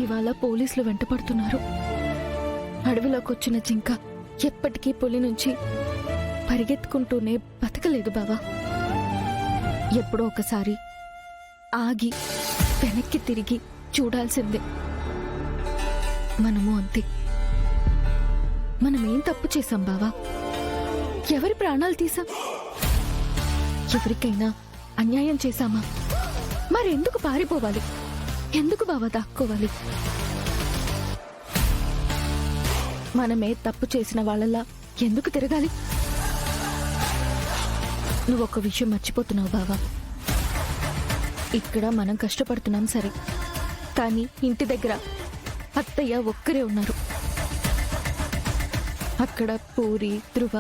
ఇవాళ పోలీసులు వెంటపడుతున్నారు. అడవిలోకి వచ్చిన జింక ఎప్పటికీ పులి నుంచి పరిగెత్తుకుంటూనే బతకలేదు బావా. ఎప్పుడో ఒకసారి ఆగి వెనక్కి తిరిగి చూడాల్సిందే. మనము అంతే. మనమేం తప్పు చేశాం బావా? ఎవరి ప్రాణాలు తీసాం? ఎవరికైనా అన్యాయం చేశామా? మరెందుకు పారిపోవాలి? ఎందుకు బావా దాక్కోవాలి? మనమే తప్పు చేసిన వాళ్ళలా ఎందుకు తిరగాలి? నువ్వొక్క విషయం మర్చిపోతున్నావు బావా. ఇక్కడ మనం కష్టపడుతున్నాం సరే, కానీ ఇంటి దగ్గర అత్తయ్య ఒక్కరే ఉన్నారు. అక్కడ పూరి, ధ్రువ,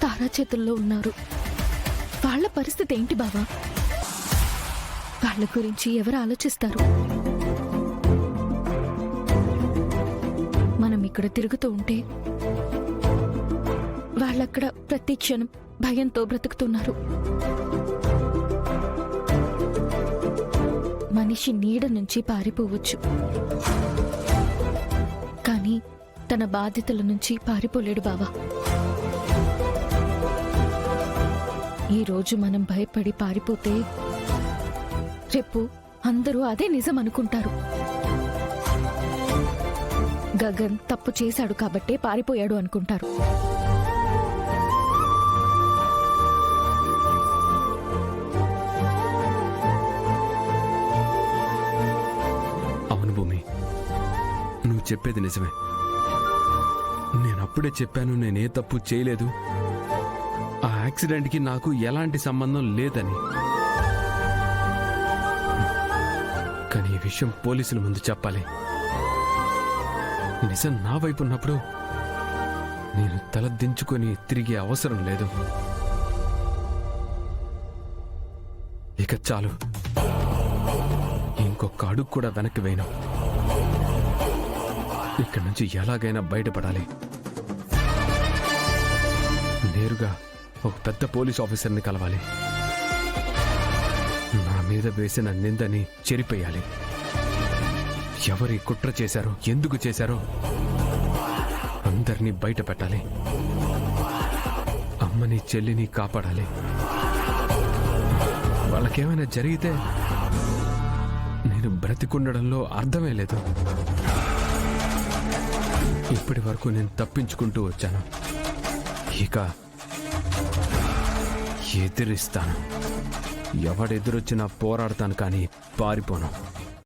తారా చేతుల్లో ఉన్నారు. వాళ్ళ పరిస్థితి ఏంటి బావా? వాళ్ళ గురించి ఎవరు ఆలోచిస్తారు? మనం ఇక్కడ తిరుగుతూ ఉంటే వాళ్ళక్కడ ప్రతి క్షణం భయంతో బ్రతుకుతున్నారు. మనిషి నీడ నుంచి పారిపోవచ్చు, కానీ తన బాధ్యతల నుంచి పారిపోలేడు బావా. ఈరోజు మనం భయపడి పారిపోతే రేపు అందరూ అదే నిజం అనుకుంటారు. గగన్ తప్పు చేశాడు కాబట్టే పారిపోయాడు అనుకుంటారు. అవును భూమి, నువ్వు చెప్పేది నిజమే. నేనప్పుడే చెప్పాను నేనే తప్పు చేయలేదు, ఆ యాక్సిడెంట్కి నాకు ఎలాంటి సంబంధం లేదని. కానీ ఈ విషయం పోలీసుల ముందు చెప్పాలి. నిజం నా వైపు ఉన్నప్పుడు నేను తల దించుకొని తిరిగే అవసరం లేదు. ఇక చాలు, ఇంకొక అడుగు కూడా వెనక్కి వేయను. ఇక్కడి నుంచి ఎలాగైనా బయటపడాలి. నేరుగా ఒక పెద్ద పోలీస్ ఆఫీసర్ని కలవాలి. నా మీద వేసిన నిందని చెరిపేయాలి. ఎవరి కుట్ర చేశారో, ఎందుకు చేశారో అందరినీ బయట పెట్టాలి. అమ్మని, చెల్లిని కాపాడాలి. వాళ్ళకేమైనా జరిగితే నేను బ్రతికుండడంలో అర్థమే లేదు. ఇప్పటి వరకు నేను తప్పించుకుంటూ వచ్చాను, ఇక ఎదిరిస్తాను. ఎవడెదురొచ్చినా పోరాడతాను, కానీ పారిపోను.